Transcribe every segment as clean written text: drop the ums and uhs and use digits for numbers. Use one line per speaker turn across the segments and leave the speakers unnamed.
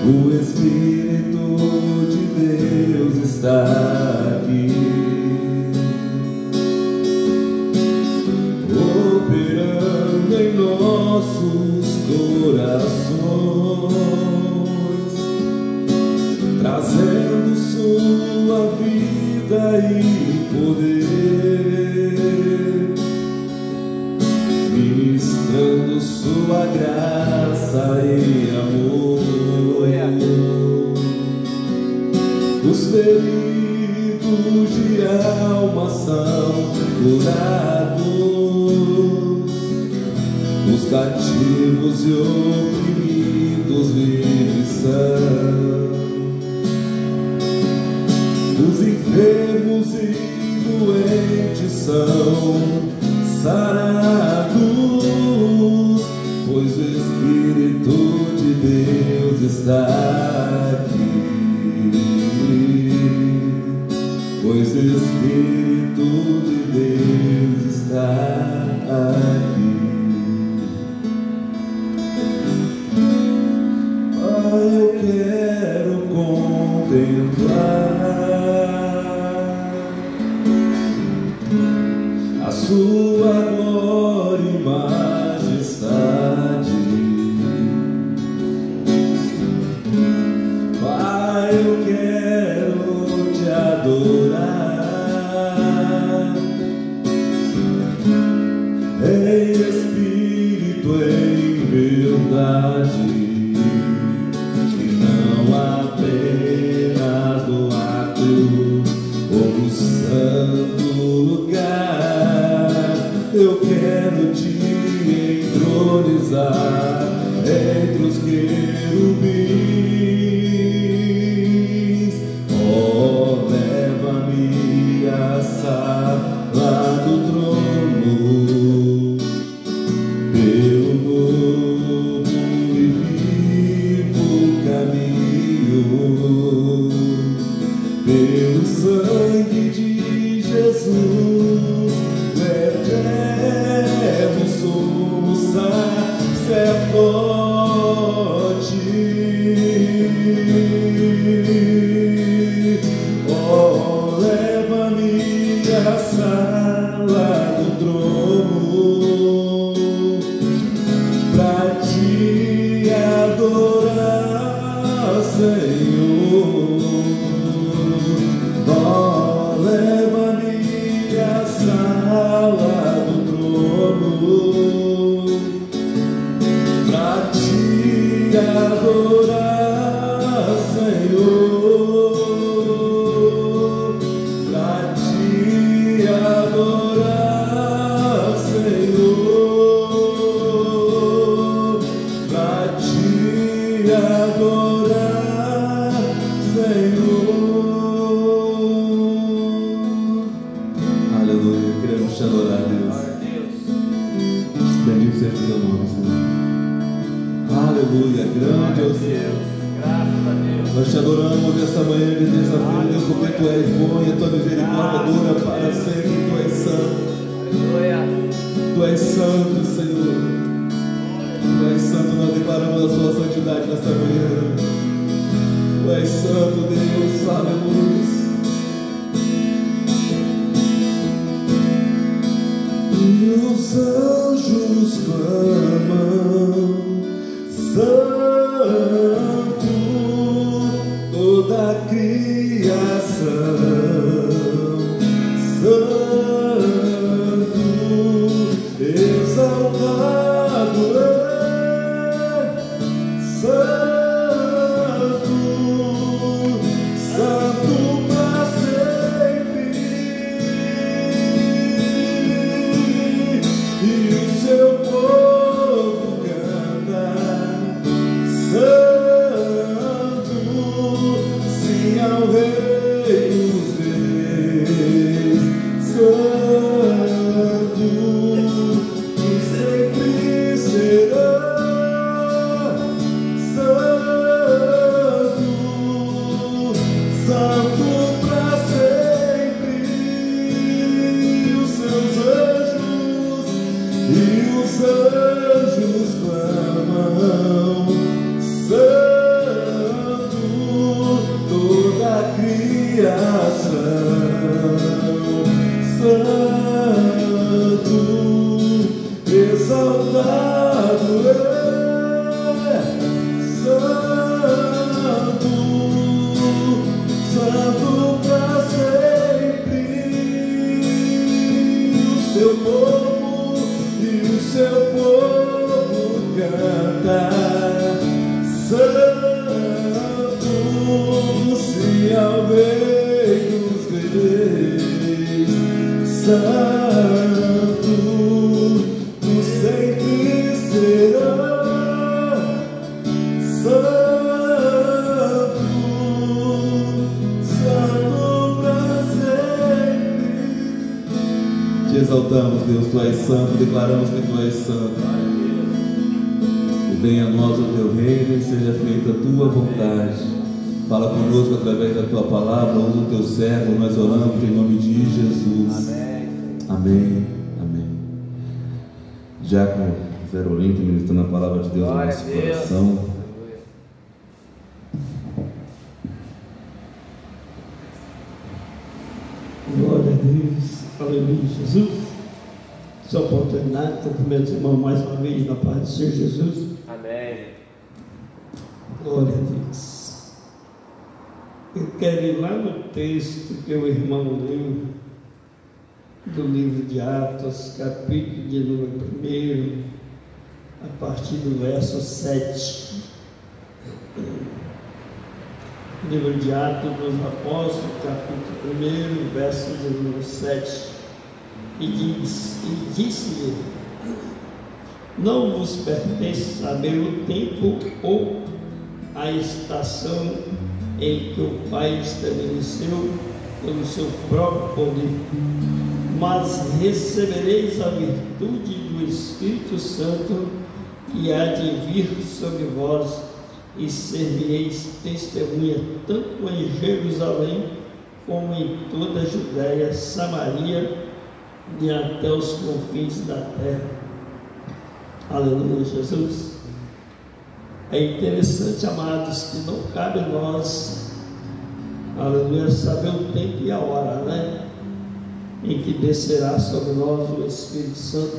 O Espírito de Deus está aqui, operando em nossos corações, trazendo sua vida e poder, ministrando sua graça e amor. Os feridos de alma são curados, os cativos e oprimidos livres são, os enfermos e doentes são sarados, pois o Espírito de Deus está aqui. Pois o Espírito de Deus está aqui. Pai, eu quero contemplar a sua glória e majestade. Pai, eu quero te adorar em espírito, em verdade, e não apenas no ato ou no santo lugar. Eu quero te entronizar entre os querubins. Oh, leva-me à sala do trono, pelo novo e vivo caminho, pelo sangue de Jesus, o eterno sumo sacerdote. Oh, leva-me à sala do trono pra te adorar, Senhor. Oh, leva-me à sala do trono pra te adorar, Senhor. Pra te adorar, Senhor. Pra te adorar, Senhor. Aleluia, queremos te adorar, Deus. Bendito seja o teu nome, Senhor. Aleluia, grande é o Senhor.
Graças a Deus.
Nós te adoramos esta manhã de terça-feira, Deus, porque tu és bom e a tua misericórdia dura para sempre. Tu és santo.
Aleluia.
Tu és santo, Senhor. Tu és santo, nós declaramos a sua santidade nesta manhã. Tu és santo, Deus, aleluia. E os anjos clamam, santo, toda a criação, santo, exaltado é, santo, santo para sempre. E o seu povo canta, santo, sim ao Rei. santo, tu sempre serás santo, santo pra sempre. Te exaltamos, Deus, tu és santo, declaramos que tu és santo. Venha a nós o teu reino e seja feita a tua vontade. Fala conosco através da tua palavra, usa o teu servo, nós oramos em nome de Jesus.
Amém.
Amém. Amém. Diácono Zé Olinto ministrando a palavra de Deus no nosso coração.
Glória a Deus, aleluia, Jesus. Essa oportunidade, cumprimento os irmãos mais uma vez na paz do Senhor Jesus.
Amém.
Glória a Deus. Eu quero ir lá no texto que o irmão leu, do livro de Atos, capítulo de número 1, a partir do verso 7. Livro de Atos dos Apóstolos, capítulo 1, verso de número 7. E disse-lhe: não vos pertence saber o tempo ou a estação em que o Pai estabeleceu pelo seu próprio poder, mas recebereis a virtude do Espírito Santo que há de vir sobre vós, e servireis testemunha tanto em Jerusalém como em toda a Judéia, Samaria e até os confins da terra. Aleluia, Jesus. É interessante, amados, que não cabe a nós, aleluia, saber o tempo e a hora, né, em que descerá sobre nós o Espírito Santo,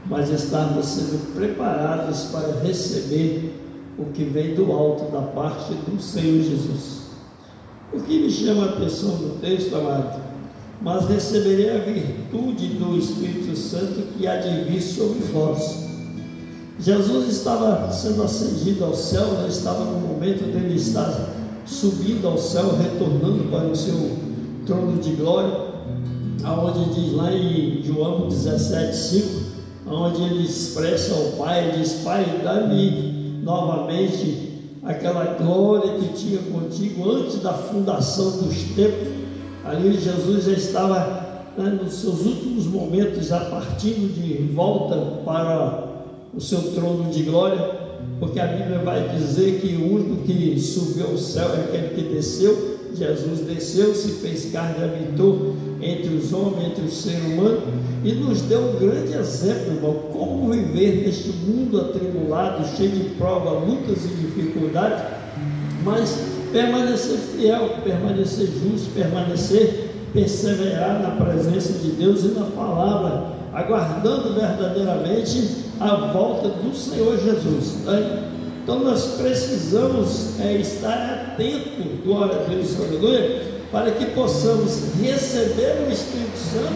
mas estarmos sendo preparados para receber o que vem do alto da parte do Senhor Jesus. O que me chama a atenção no texto, amado: mas receberei a virtude do Espírito Santo que há de vir sobre vós. Jesus estava sendo ascendido ao céu, né? Estava no momento dele estar subindo ao céu, retornando para o seu trono de glória, aonde diz lá em João 17:5, onde ele expressa ao Pai, diz: Pai, dá-me novamente aquela glória que tinha contigo antes da fundação dos tempos. Ali Jesus já estava, né, nos seus últimos momentos, já partindo de volta para o seu trono de glória, porque a Bíblia vai dizer que o único que subiu ao céu é aquele que desceu. Jesus desceu, se fez carne e habitou entre os homens, entre o ser humano, e nos deu um grande exemplo, irmão, como viver neste mundo atribulado, cheio de provas, lutas e dificuldades, mas permanecer fiel, permanecer justo, perseverar na presença de Deus e na palavra, aguardando verdadeiramente a volta do Senhor Jesus, né? Então nós precisamos estar atentos, glória a Deus, aleluia, para que possamos receber o Espírito Santo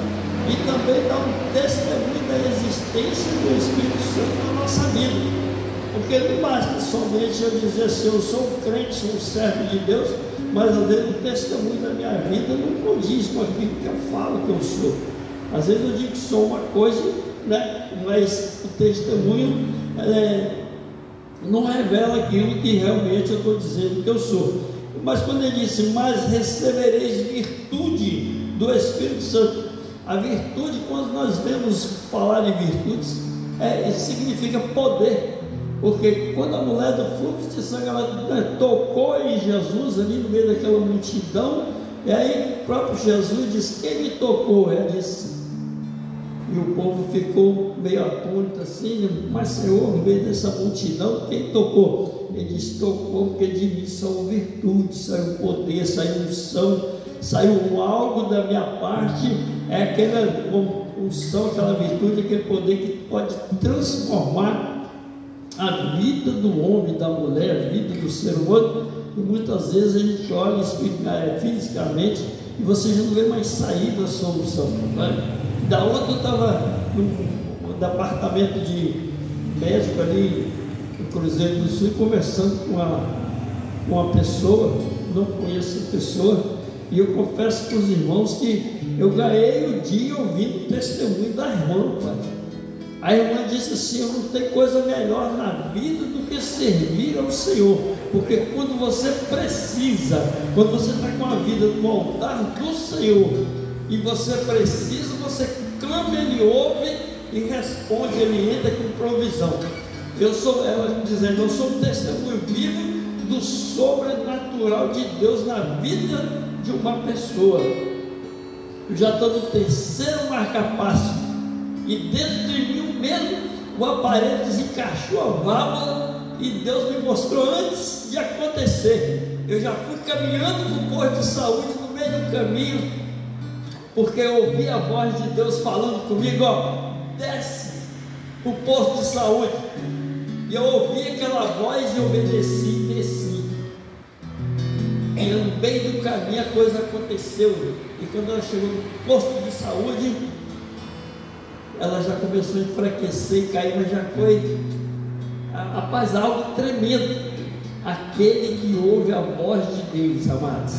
e também dar um testemunho da existência do Espírito Santo na nossa vida. Porque não basta somente eu dizer assim: eu sou um crente, sou um servo de Deus, mas às vezes o testemunho da minha vida não condiz com aquilo que eu falo que eu sou. Às vezes eu digo que sou uma coisa, né, mas o testemunho não revela aquilo que realmente eu estou dizendo que eu sou. Mas quando ele disse: mas recebereis virtude do Espírito Santo, a virtude, quando nós vemos falar em virtudes, significa poder. Porque quando a mulher do fluxo de sangue, ela tocou em Jesus ali no meio daquela multidão, e aí o próprio Jesus disse: quem me tocou? Ela disse, e o povo ficou meio atônito assim: mas Senhor, no meio dessa multidão, quem tocou? Ele disse: tocou porque de mim saiu virtude, saiu poder, saiu unção, saiu algo da minha parte, aquela unção, aquela virtude, aquele poder que pode transformar a vida do homem, da mulher, a vida do ser humano. E muitas vezes a gente olha fisicamente e você já não vê mais sair da solução, né? Da outra, eu estava no departamento de médico ali no Cruzeiro do Sul, conversando com uma pessoa, não conheço a pessoa, E eu confesso para os irmãos que eu ganhei o dia ouvindo o testemunho da irmã, pai. A irmã disse assim: eu não tenho coisa melhor na vida do que servir ao Senhor, porque quando você precisa, quando você está com a vida no altar do Senhor, e você precisa, você clama, Ele ouve e responde, Ele entra com provisão. Ela dizendo, eu sou um testemunho vivo do sobrenatural de Deus na vida de uma pessoa. Eu já estou no terceiro marca-passo, e dentro de mim mesmo o aparelho desencaixou a válvula, e Deus me mostrou antes de acontecer. Eu já fui caminhando para o posto de saúde, no meio do caminho, porque eu ouvi a voz de Deus falando comigo: ó, desce o posto de saúde. E eu ouvi aquela voz e obedeci e desci. E no meio do caminho a coisa aconteceu. E quando ela chegou no posto de saúde, ela já começou a enfraquecer e cair, mas já foi, rapaz, algo tremendo. Aquele que ouve a voz de Deus, amados,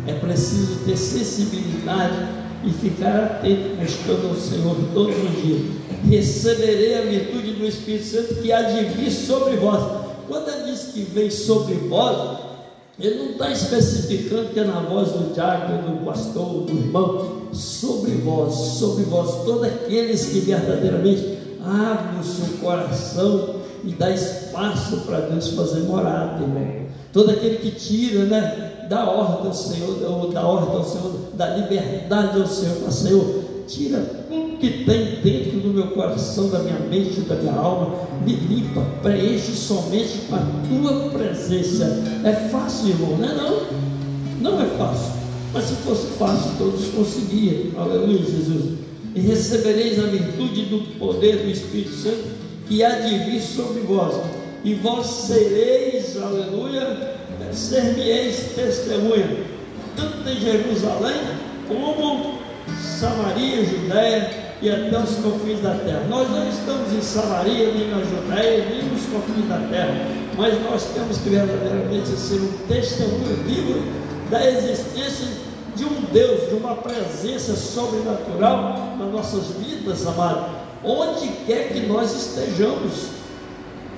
é preciso ter sensibilidade e ficar atento, buscando ao Senhor todos os dias. Receberei a virtude do Espírito Santo que há de vir sobre vós. Quando ele diz que vem sobre vós, ele não está especificando que é na voz do diácono, do pastor, do irmão. Sobre vós, todos aqueles que verdadeiramente abrem o seu coração e dá espaço para Deus fazer morada, irmão. Todo aquele que tira, da ordem ao Senhor, da liberdade ao Senhor, fala: Senhor, tira tudo que tem dentro do meu coração, da minha mente, da minha alma, me limpa, preenche somente com a tua presença. É fácil, irmão, não é não? Não é fácil, mas se fosse fácil, todos conseguiam. Aleluia, Jesus. E recebereis a virtude do poder do Espírito Santo que há de vir sobre vós, e vós sereis, aleluia, ser-me-eis testemunha, tanto em Jerusalém como Samaria, Judéia e até os confins da terra. Nós não estamos em Samaria, nem na Judéia, nem nos confins da terra, mas nós temos que verdadeiramente ser um testemunho vivo da existência de um Deus, de uma presença sobrenatural nas nossas vidas, amado, onde quer que nós estejamos.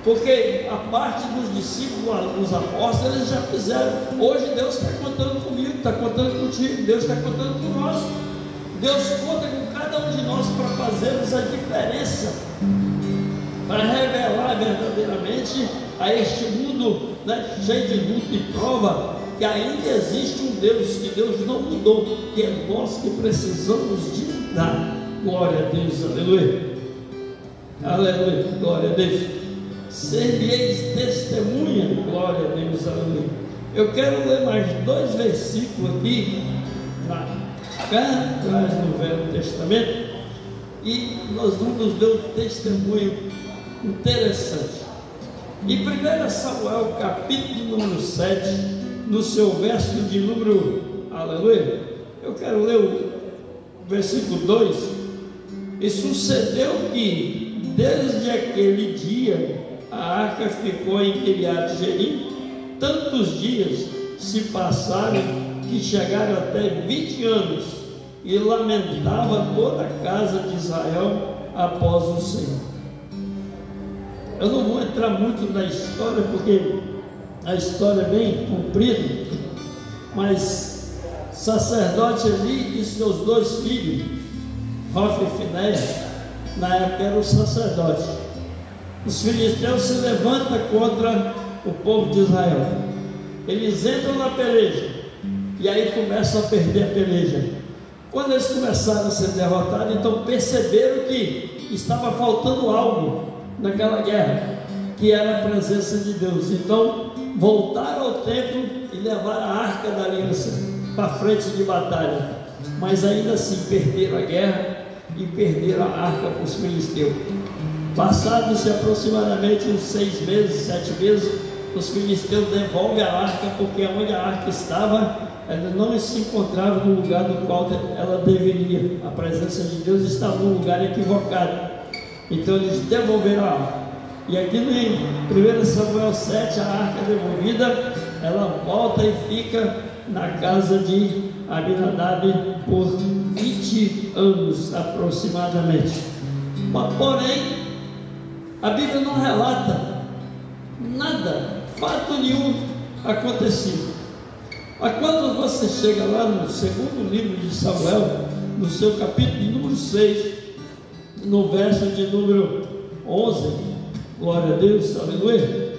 Porque a parte dos discípulos, dos apóstolos, eles já fizeram. Hoje Deus está contando comigo, está contando contigo, Deus está contando com nós. Deus conta com cada um de nós para fazermos a diferença, para revelar verdadeiramente a este mundo, cheio de luta e prova, que ainda existe um Deus, que Deus não mudou, que é nós que precisamos de mudar. Glória a Deus, aleluia, aleluia, glória a Deus. Ser-me-eis testemunha, glória a Deus, aleluia. Eu quero ler mais 2 versículos aqui, cá atrás no Velho Testamento, e nós vamos ver um testemunho interessante. Em 1 Samuel, capítulo número 7, no seu verso de número, aleluia, eu quero ler o versículo 2. E sucedeu que, desde aquele dia, a arca ficou em Kiriat Jearim. Tantos dias se passaram que chegaram até 20 anos, e lamentava toda a casa de Israel após o Senhor. Eu não vou entrar muito na história, porque a história é bem comprida, mas sacerdote Eli e seus 2 filhos, Hofni e Finéias, na época eram os sacerdotes. Os filisteus se levantam contra o povo de Israel. Eles entram na peleja e aí começam a perder a peleja. Quando eles começaram a ser derrotados, então perceberam que estava faltando algo naquela guerra, que era a presença de Deus. Então voltaram ao templo e levaram a arca da aliança para frente de batalha, mas ainda assim perderam a guerra e perderam a arca para os filisteus. Passados-se aproximadamente uns 6 meses, 7 meses, os filisteus devolvem a arca, porque onde a arca estava, ela não se encontrava no lugar no qual ela deveria. A presença de Deus estava no lugar equivocado. Então eles devolveram a arca. E aqui em 1 Samuel 7, a arca devolvida, ela volta e fica na casa de Abinadab por 20 anos aproximadamente. Mas, porém, a Bíblia não relata nada, fato nenhum acontecido. Mas quando você chega lá no segundo livro de Samuel, no seu capítulo número 6, no verso de número 11, glória a Deus, aleluia.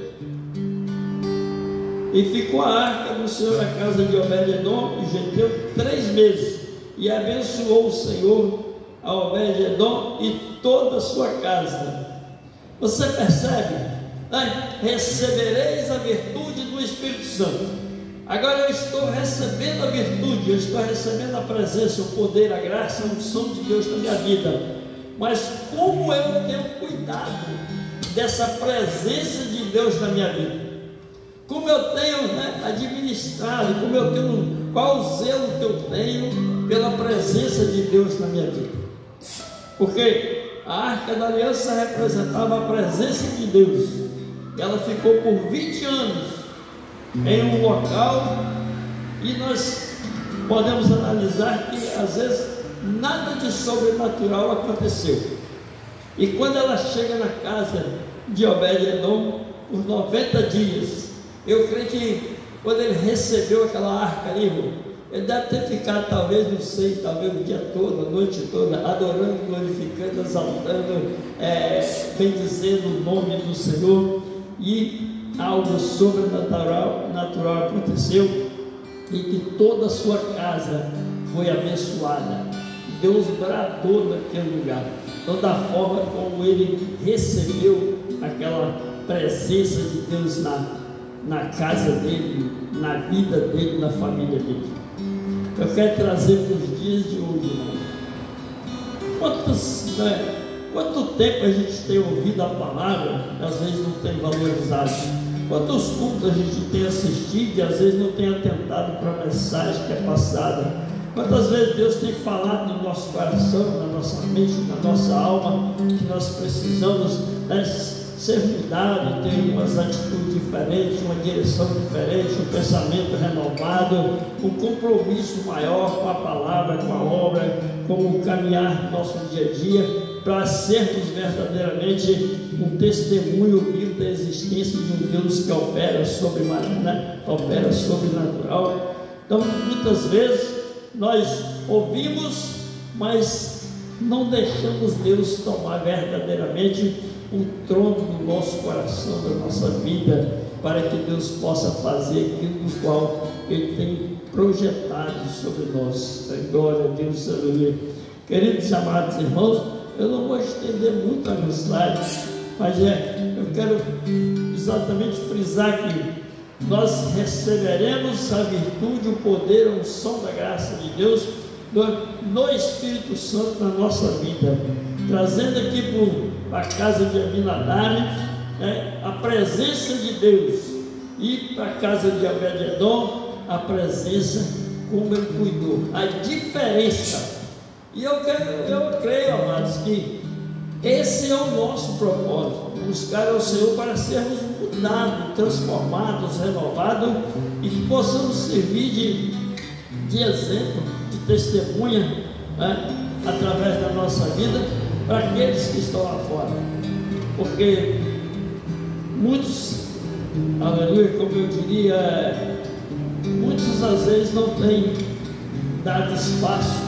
E ficou a arca do Senhor na casa de Obed-edom e Geteu 3 meses, e abençoou o Senhor a Obed-edom e toda a sua casa. Você percebe? Recebereis a virtude do Espírito Santo. Agora eu estou recebendo a virtude, eu estou recebendo a presença, o poder, a graça, a unção de Deus na minha vida. Mas como eu tenho cuidado dessa presença de Deus na minha vida? Como eu tenho administrado, qual o zelo que eu tenho pela presença de Deus na minha vida? Porque a Arca da Aliança representava a presença de Deus. Ela ficou por 20 anos em um local, e nós podemos analisar que às vezes nada de sobrenatural aconteceu. E quando ela chega na casa de Obed-edom por 90 dias, eu creio que quando ele recebeu aquela arca ali, ele deve ter ficado, talvez, não sei, talvez o dia todo, a noite toda, adorando, glorificando, exaltando, bendizendo o nome do Senhor. E algo sobrenatural aconteceu, e que toda a sua casa foi abençoada. Deus bradou naquele lugar, toda a forma como ele recebeu aquela presença de Deus na casa dele, na vida dele, na família dele. Eu quero trazer para os dias de hoje, irmão. Quanto tempo a gente tem ouvido a palavra, às vezes não tem valorizado. Quantos cultos a gente tem assistido e às vezes não tem atentado para a mensagem que é passada. Quantas vezes Deus tem falado no nosso coração, na nossa mente, na nossa alma, que nós precisamos ser mudados, ter umas atitudes diferentes, uma direção diferente, um pensamento renovado, um compromisso maior com a palavra, com a obra, como caminhar no nosso dia a dia, para sermos verdadeiramente um testemunho vivo da existência de um Deus que opera sobrenatural. Então, muitas vezes nós ouvimos, mas não deixamos Deus tomar verdadeiramente o trono do nosso coração, da nossa vida, para que Deus possa fazer aquilo do qual Ele tem projetado sobre nós. Glória a Deus, aleluia. Queridos amados irmãos, eu não vou estender muito a mensagem, mas eu quero exatamente frisar que nós receberemos a virtude, o poder, a unção da graça de Deus no Espírito Santo na nossa vida, trazendo aqui para a casa de Abinadab a presença de Deus, e para a casa de Obed-edom a presença como ele cuidou, a diferença. E eu creio, amados, que esse é o nosso propósito, buscar ao Senhor para sermos mudados, transformados, renovados, e que possamos servir de exemplo, de testemunha, através da nossa vida, para aqueles que estão lá fora. Porque muitos, aleluia, como eu diria, muitos às vezes não têm dado espaço,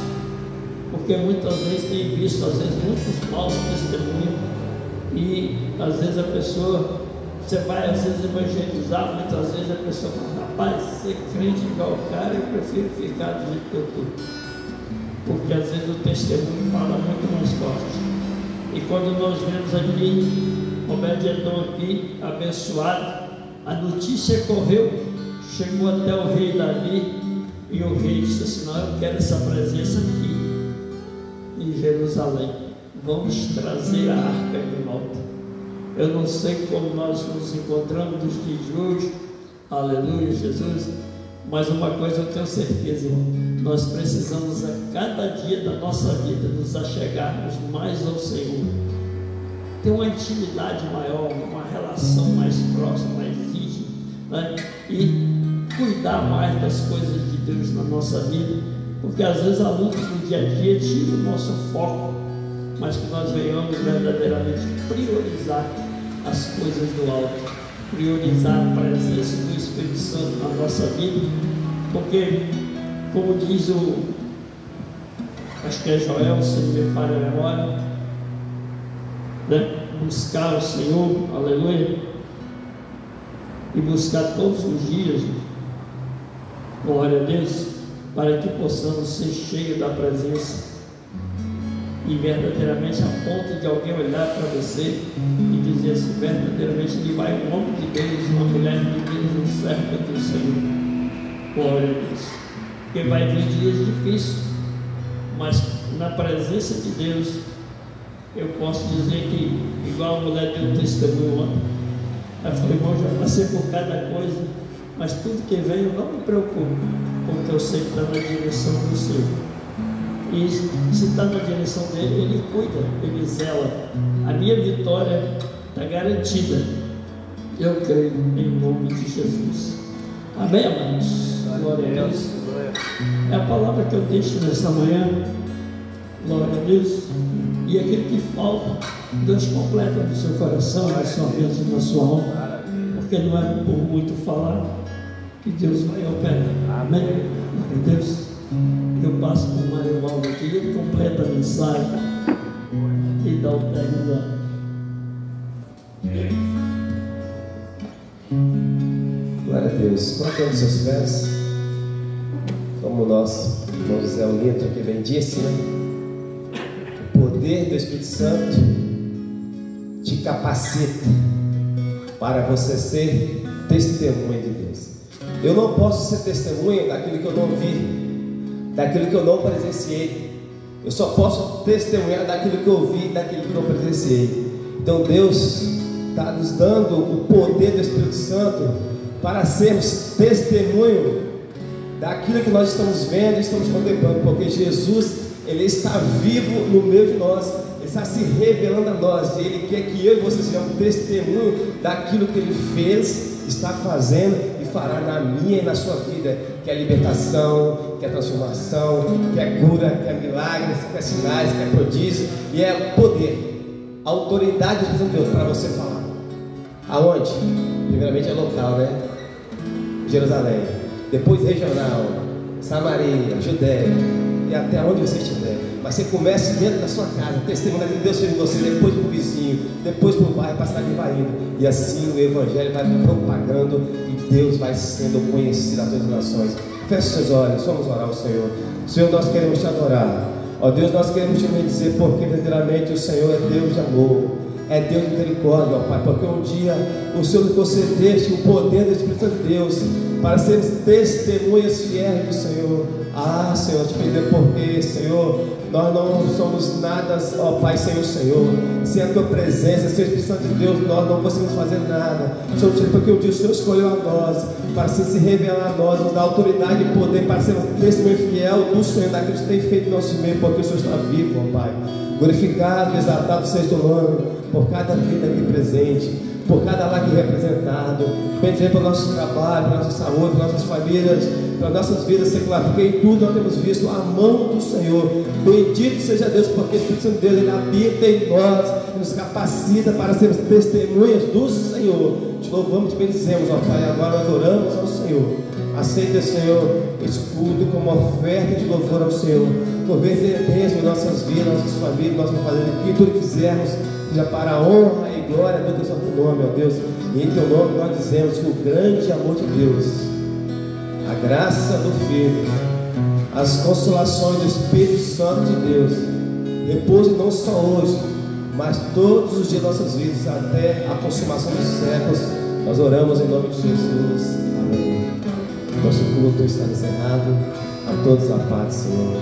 porque muitas vezes tem visto, às vezes, muitos maus testemunhos, e às vezes a pessoa, você vai às vezes evangelizar, muitas vezes a pessoa fala: rapaz, ser crente igual o cara, eu prefiro ficar do jeito que eu estou, porque às vezes o testemunho fala muito mais forte. E quando nós vemos aqui Obed-edom aqui abençoado, a notícia correu, chegou até o rei Davi, e o rei disse assim: não, eu quero essa presença aqui em Jerusalém, vamos trazer a arca de volta. Eu não sei como nós nos encontramos nos dias de hoje, aleluia, Jesus, mas uma coisa eu tenho certeza, irmão, nós precisamos a cada dia da nossa vida nos achegarmos mais ao Senhor, ter uma intimidade maior, uma relação mais próxima, mais íntima, e cuidar mais das coisas de Deus na nossa vida, porque às vezes a luta do dia a dia tira o nosso foco, mas que nós venhamos verdadeiramente priorizar as coisas do alto, priorizar a presença do Espírito Santo na nossa vida, porque, como diz acho que é Joel, se não me falha a memória, né? Buscar o Senhor, aleluia, e buscar todos os dias, glória a Deus, para que possamos ser cheios da presença e verdadeiramente a ponto de alguém olhar para você e dizer assim, verdadeiramente ele vai um homem de Deus, uma mulher de Deus, um servo do Senhor, glória a Deus, porque vai vir dias difíceis, mas na presença de Deus eu posso dizer que, igual a mulher deu um testemunho ontem, ela falou, irmão, já passei por cada coisa, mas tudo que vem eu não me preocupo, porque eu sei que está na direção do Senhor. E se está na direção dele, ele cuida, ele zela. A minha vitória está garantida. Eu creio em nome de Jesus. Amém, amados? Glória a Deus. É a palavra que eu deixo nessa manhã. Glória a Deus. E aquilo que falta, Deus completa no seu coração, na sua mente, na sua alma. Porque não é por muito falar que Deus vai operar. Amém? Glória a Deus. Eu passo por uma irmã aqui, ele completa a mensagem e dá o término lá.
Glória a Deus. Colocando seus pés, como o nosso irmão José Olinto aqui bem disse, né? O poder do Espírito Santo te capacita para você ser testemunha de Deus. Eu não posso ser testemunha daquilo que eu não vi, daquilo que eu não presenciei. Eu só posso testemunhar daquilo que eu vi, daquilo que eu não presenciei. Então Deus está nos dando o poder do Espírito Santo para sermos testemunho daquilo que nós estamos vendo e estamos contemplando, porque Jesus, Ele está vivo no meio de nós, Ele está se revelando a nós, e Ele quer que eu e você sejamos testemunho daquilo que Ele fez, está fazendo e fará na minha e na sua vida, que é libertação, que é transformação, que é cura, que é milagres, que é sinais, que é prodígio, e é poder, a autoridade de Deus para você falar. Aonde? Primeiramente é local, né? Jerusalém, depois regional, Samaria, Judéia e até onde você estiver. Mas você comece dentro da sua casa, testemunhando que Deus fez em você, depois para o vizinho, depois para o bairro, para a cidade que vai indo. E assim o Evangelho vai propagando e Deus vai sendo conhecido a todas as nações. Feche seus olhos, vamos orar ao Senhor. Senhor, nós queremos te adorar. Ó Deus, nós queremos te bendizer, porque verdadeiramente o Senhor é Deus de amor, é Deus de misericórdia, ó Pai, porque um dia o Senhor nos concedeste o poder do Espírito Santo de Deus para sermos testemunhas fiéis do Senhor. Ah, Senhor, te pedir porque, Senhor, nós não somos nada, ó Pai, sem o Senhor. Sem a Tua presença, sem o Espírito Santo de Deus, nós não conseguimos fazer nada. Senhor, porque um dia o Senhor escolheu a nós, para se revelar a nós, nos dar autoridade e poder para sermos testemunho fiel do Senhor, daquilo que tem feito no nosso meio, porque o Senhor está vivo, ó Pai. Glorificado, exaltado seja o teu nome, por cada vida aqui presente, por cada lar aqui representado. Bendizendo pelo nosso trabalho, pela nossa saúde, pelas nossas famílias, pelas nossas vidas seculares, porque em tudo nós temos visto a mão do Senhor. Bendito seja Deus, porque o Espírito Santo de Deus, Ele habita em nós, nos capacita para sermos testemunhas do Senhor. Te louvamos, te bendizemos, ó Pai. Agora nós oramos ao Senhor. Aceita, Senhor, esse culto como oferta de louvor ao Senhor. Por bênção em nossas vidas, nossas famílias, nossas famílias, que tudo que fizermos seja para a honra e glória do teu santo nome, ó Deus. E em teu nome nós dizemos que o grande amor de Deus, a graça do Filho, as consolações do Espírito Santo de Deus repousem não só hoje, mas todos os dias de nossas vidas, até a consumação dos séculos. Nós oramos em nome de Jesus. Amém. Nosso culto está encerrado. A todos a paz, Senhor.